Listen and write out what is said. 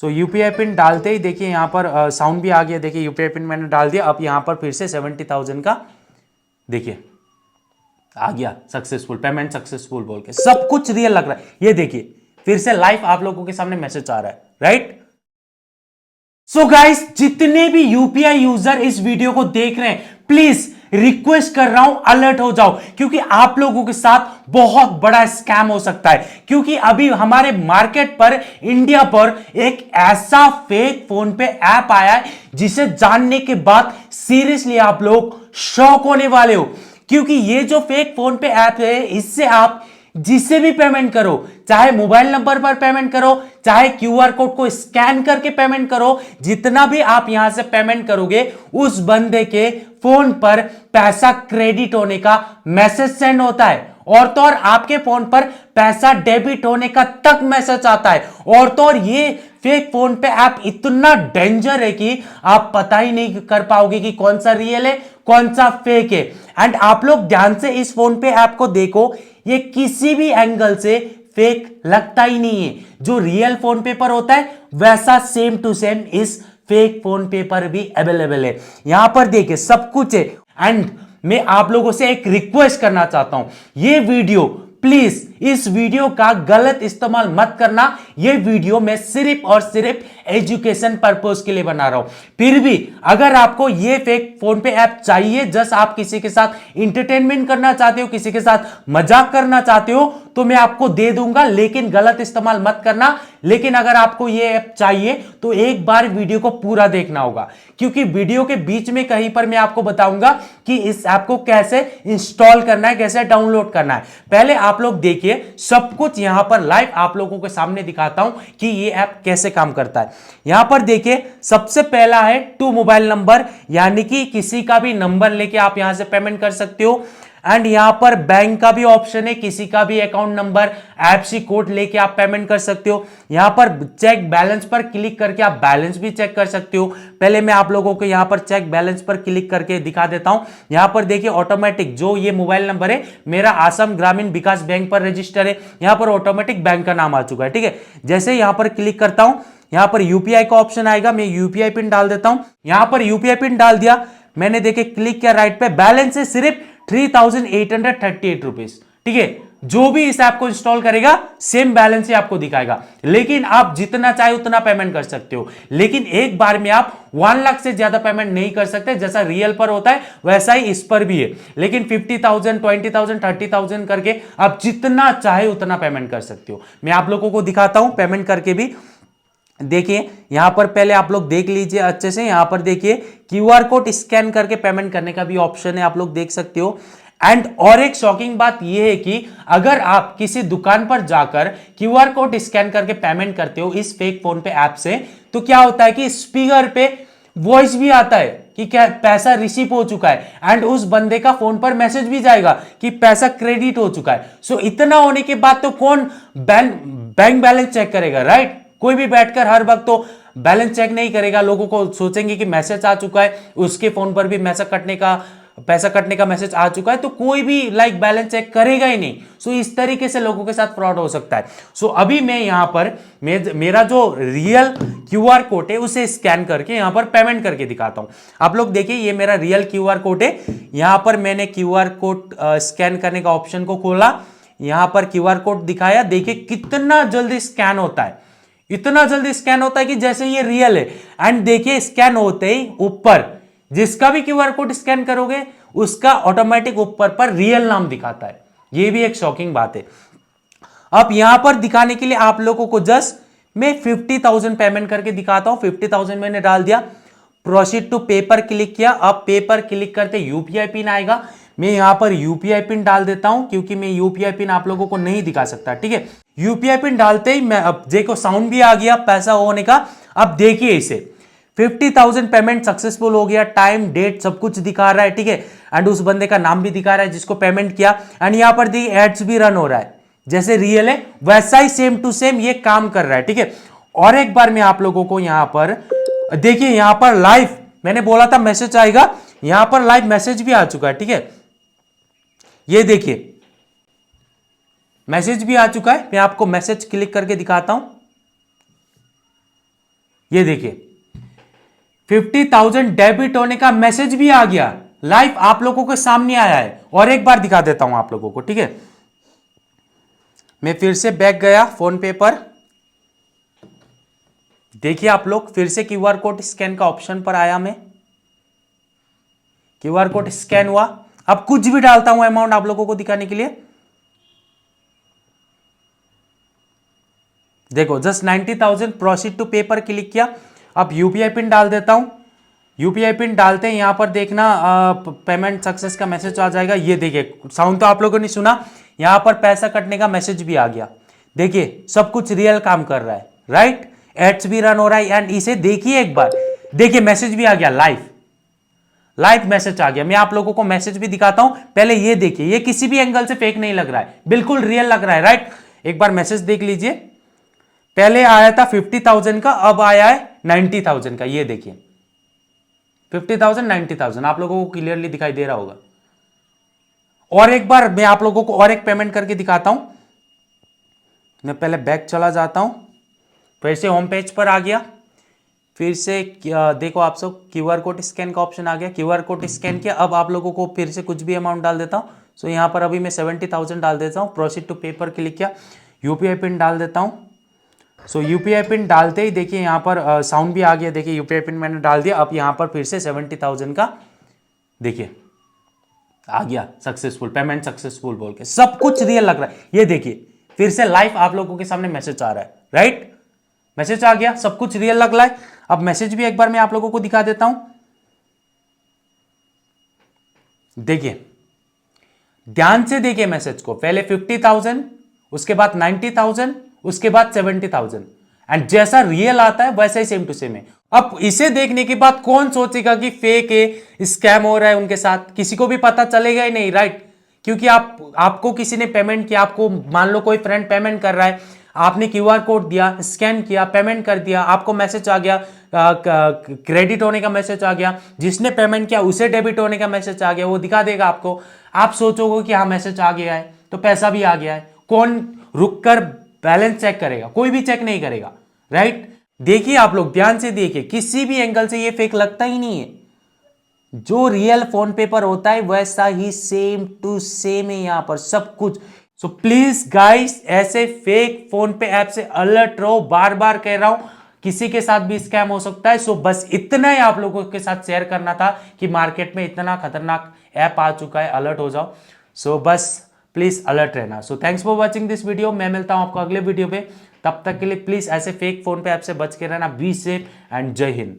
सो UPI pin डालते ही देखिए यहाँ पर साउंड भी आ गया। देखिए यूपीआई पिन मैंने डाल दिया। अब यहाँ पर फिर से 70,000 का देखिए आ गया सक्सेसफुल, पेमेंट सक्सेसफुल बोल के सब कुछ रियल लग रहा है। ये देखिए फिर से लाइव आप लोगों के सामने मैसेज आ रहा है, राइट। सो गाइस, जितने भी यूपीआई यूजर इस वीडियो को देख रहे हैं, प्लीज रिक्वेस्ट कर रहा हूं अलर्ट हो जाओ, क्योंकि आप लोगों के साथ बहुत बड़ा स्कैम हो सकता है। क्योंकि अभी हमारे मार्केट पर, इंडिया पर एक ऐसा फेक फोन पे ऐप आया है जिसे जानने के बाद सीरियसली आप लोग शॉक होने वाले हो। क्योंकि ये जो फेक फोन पे ऐप है, इससे आप जिससे भी पेमेंट करो, चाहे मोबाइल नंबर पर पेमेंट करो, चाहे क्यूआर कोड को स्कैन करके पेमेंट करो, जितना भी आप यहां से पेमेंट करोगे उस बंदे के फोन पर पैसा क्रेडिट होने का मैसेज सेंड होता है। और तो और आपके फोन पर पैसा डेबिट होने का तक मैसेज आता है। और तो और ये फेक फोन पे ऐप इतना डेंजर है कि आप पता ही नहीं कर पाओगे कि कौन सा रियल है कौन सा फेक है। एंड आप लोग ध्यान से इस फोन पे ऐप को देखो, ये किसी भी एंगल से फेक लगता ही नहीं है। जो रियल फोन पे पर होता है वैसा सेम टू सेम इस फेक फोन पे पर भी अवेलेबल है। यहां पर देखिए सब कुछ है। एंड मैं आप लोगों से एक रिक्वेस्ट करना चाहता हूं, ये वीडियो प्लीज इस वीडियो का गलत इस्तेमाल मत करना। ये वीडियो मैं सिर्फ और सिर्फ एजुकेशन पर्पस के लिए बना रहा हूं। फिर भी अगर आपको ये फेक फोन पे ऐप चाहिए, जस्ट आप किसी के साथ इंटरटेनमेंट करना चाहते हो, किसी के साथ मजाक करना चाहते हो, तो मैं आपको दे दूंगा, लेकिन गलत इस्तेमाल मत करना। लेकिन अगर आपको ये ऐप चाहिए तो एक बार वीडियो को पूरा देखना होगा, क्योंकि वीडियो के बीच में कहीं पर मैं आपको बताऊंगा कि इस ऐप को कैसे इंस्टॉल करना है, कैसे डाउनलोड करना है। पहले आप लोग देखिए, सब कुछ यहां पर लाइव आप लोगों के सामने दिखाता हूं कि ये ऐप कैसे काम करता है। यहां पर देखिए सबसे पहला है टू मोबाइल नंबर, यानी कि किसी का भी नंबर लेके आप यहां से पेमेंट कर सकते हो। एंड यहां पर बैंक का भी ऑप्शन है, किसी का भी अकाउंट नंबर, एफसी कोड लेके आप पेमेंट कर सकते हो। यहां पर चेक बैलेंस पर क्लिक करके आप बैलेंस भी चेक कर सकते हो। पहले मैं आप लोगों को यहां पर चेक बैलेंस पर क्लिक करके दिखा देता हूं। यहां पर देखिए ऑटोमेटिक जो ये मोबाइल नंबर है मेरा आसाम ग्रामीण विकास बैंक पर रजिस्टर है। यहां पर ऑटोमेटिक बैंक का नाम आ चुका है, ठीक है। जैसे यहां पर क्लिक करता हूं, यहां पर यूपीआई का ऑप्शन आएगा, मैं यूपीआई पिन डाल देता हूं। यहां पर यूपीआई पिन डाल दिया मैंने, देखिए क्लिक किया राइट पे, बैलेंस है सिर्फ 3,838 रुपीज, ठीक है। जो भी इस ऐप को इंस्टॉल करेगा सेम बैलेंस ही आपको दिखाएगा, लेकिन आप जितना चाहे उतना पेमेंट कर सकते हो। लेकिन एक बार में आप 1 लाख से ज्यादा पेमेंट नहीं कर सकते, जैसा रियल पर होता है वैसा ही इस पर भी है। लेकिन 50,000, 20,000, 30,000 करके आप जितना चाहे उतना पेमेंट कर सकते हो। मैं आप लोगों को दिखाता हूं पेमेंट करके भी। देखिए यहां पर पहले आप लोग देख लीजिए अच्छे से। यहां पर देखिए क्यूआर कोड स्कैन करके पेमेंट करने का भी ऑप्शन है, आप लोग देख सकते हो। एंड और एक शॉकिंग बात यह है कि अगर आप किसी दुकान पर जाकर क्यूआर कोड स्कैन करके पेमेंट करते हो इस फेक फोन पे ऐप से, तो क्या होता है कि स्पीकर पे वॉइस भी आता है कि क्या पैसा रिसीव हो चुका है। एंड उस बंदे का फोन पर मैसेज भी जाएगा कि पैसा क्रेडिट हो चुका है। सो इतना होने के बाद तो कौन बैंक बैलेंस चेक करेगा, राइट। कोई भी बैठकर हर वक्त तो बैलेंस चेक नहीं करेगा। लोगों को सोचेंगे कि मैसेज आ चुका है, उसके फोन पर भी पैसा कटने का मैसेज आ चुका है, तो कोई भी बैलेंस चेक करेगा ही नहीं। सो इस तरीके से लोगों के साथ फ्रॉड हो सकता है। सो अभी मैं यहां पर मेरा जो रियल क्यूआर कोड है उसे स्कैन करके यहां पर पेमेंट करके दिखाता हूं। आप लोग देखिए ये मेरा रियल क्यूआर कोड है। यहां पर मैंने क्यूआर कोड स्कैन करने का ऑप्शन को खोला, यहां पर क्यूआर कोड दिखाया। देखिए कितना जल्दी स्कैन होता है, इतना जल्दी स्कैन होता है कि जैसे ये रियल है। एंड देखिए स्कैन होते ही ऊपर जिसका भी क्यूआर कोड स्कैन करोगे उसका ऑटोमेटिक ऊपर पर रियल नाम दिखाता है। ये भी एक शॉकिंग बात है। अब यहां पर दिखाने के लिए आप लोगों को जस्ट मैं 50,000 पेमेंट करके दिखाता हूं। 50,000 मैंने डाल दिया, प्रोसीड टू पे पर क्लिक किया। अब पे पर क्लिक करते यूपीआई पिन आएगा, मैं यहां पर यूपीआई पिन डाल देता हूं, क्योंकि मैं यूपीआई पिन आप लोगों को नहीं दिखा सकता, ठीक है। यूपीआई पिन डालते ही मैं, अब देखो साउंड भी आ गया पैसा होने का। अब देखिए इसे 50,000 पेमेंट सक्सेसफुल हो गया, टाइम डेट सब कुछ दिखा रहा है, ठीक है। एंड उस बंदे का नाम भी दिखा रहा है जिसको पेमेंट किया। एंड यहां पर देखिए एड्स भी रन हो रहा है, जैसे रियल है वैसा ही सेम टू सेम ये काम कर रहा है, ठीक है। और एक बार मैं आप लोगों को यहां पर देखिए, यहां पर लाइव मैंने बोला था मैसेज आएगा, यहां पर लाइव मैसेज भी आ चुका है, ठीक है। ये देखिए मैसेज भी आ चुका है। मैं आपको मैसेज क्लिक करके दिखाता हूं। ये देखिए 50,000 डेबिट होने का मैसेज भी आ गया, लाइव आप लोगों के सामने आया है। और एक बार दिखा देता हूं आप लोगों को, ठीक है। मैं फिर से बैक गया फोन पे पर, देखिए आप लोग, फिर से क्यूआर कोड स्कैन का ऑप्शन पर आया, मैं क्यूआर कोड स्कैन हुआ। अब कुछ भी डालता हूं अमाउंट आप लोगों को दिखाने के लिए, देखो जस्ट 90,000 प्रोसीड टू पे पर क्लिक किया। अब यूपीआई पिन डाल देता हूं, यूपीआई पिन डालते हैं, यहां पर देखना पेमेंट सक्सेस का मैसेज आ जाएगा। ये देखिए साउंड तो आप लोगों ने सुना, यहां पर पैसा कटने का मैसेज भी आ गया। देखिए सब कुछ रियल काम कर रहा है, राइट। एड्स भी रन हो रहा है एंड इसे देखिए एक बार, देखिए मैसेज भी आ गया, लाइव लाइव मैसेज आ गया। मैं आप लोगों को मैसेज भी दिखाता हूं, पहले ये देखिए, ये किसी भी एंगल से फेक नहीं लग रहा है, बिल्कुल रियल लग रहा है, राइट। एक बार मैसेज देख लीजिए, पहले आया था 50,000 का, अब आया है 90,000 का। ये देखिए 50,000 90,000 आप लोगों को क्लियरली दिखाई दे रहा होगा। और एक बार मैं आप लोगों को और एक पेमेंट करके दिखाता हूं। मैं पहले बैक चला जाता हूं, फिर से होम पेज पर आ गया, फिर से देखो आप सब क्यूआर कोड स्कैन का ऑप्शन आ गया, क्यूआर कोड स्कैन किया। अब आप लोगों को फिर से कुछ भी अमाउंट डाल देता हूं। सो यहां पर अभी मैं 70,000 डाल देता हूं, प्रोसीड टू पे पर क्लिक किया, यूपीआई पिन डाल देता हूं। सो यूपीआई पिन डालते ही देखिए यहाँ पर साउंड भी आ गया, देखिए यूपीआई पिन मैंने डाल दिया। अब यहाँ पर फिर से 70,000 का देखिए आ गया, सक्सेसफुल पेमेंट सक्सेसफुल बोल के, सब कुछ रियल लग रहा है। ये देखिए फिर से लाइव आप लोगों के सामने मैसेज आ रहा है, राइट। मैसेज आ गया, सब कुछ रियल लग रहा है। अब मैसेज भी एक बार मैं आप लोगों को दिखा देता हूं, देखिए ध्यान से देखिए मैसेज को, पहले 50,000, उसके बाद 90,000, उसके बाद 70,000 एंड जैसा रियल आता है वैसा ही सेम टू सेम है। अब इसे देखने के बाद कौन सोचेगा कि फेक है, स्कैम हो रहा है उनके साथ, किसी को भी पता चलेगा ही नहीं, राइट। क्योंकि आपको किसी ने पेमेंट किया, आपको मान लो कोई फ्रेंड पेमेंट कर रहा है, आपने क्यूआर कोड दिया, स्कैन किया, पेमेंट कर दिया, आपको मैसेज आ गया, क्रेडिट होने का मैसेज आ गया, जिसने पेमेंट किया उसे डेबिट होने का मैसेज आ गया, वो दिखा देगा आपको। आप सोचोगे कि हाँ मैसेज आ गया है तो पैसा भी आ गया है, कौन रुककर बैलेंस चेक करेगा? कोई भी चेक नहीं करेगा, राइट। देखिए आप लोग ध्यान से देखिए, किसी भी एंगल से ये फेक लगता ही नहीं है। जो रियल फोन पे पर होता है वैसा ही सेम टू सेम है यहां पर सब कुछ। सो प्लीज गाइस, ऐसे फेक फोन पे ऐप से अलर्ट रहो, बार बार कह रहा हूं, किसी के साथ भी स्कैम हो सकता है। सो बस इतना ही आप लोगों के साथ शेयर करना था कि मार्केट में इतना खतरनाक ऐप आ चुका है, अलर्ट हो जाओ। सो बस प्लीज अलर्ट रहना। So thanks for watching this video, मैं मिलता हूं आपको अगले वीडियो पे, तब तक के लिए प्लीज ऐसे फेक फोन पे ऐप से बच के रहना। बी सेफ एंड जय हिंद।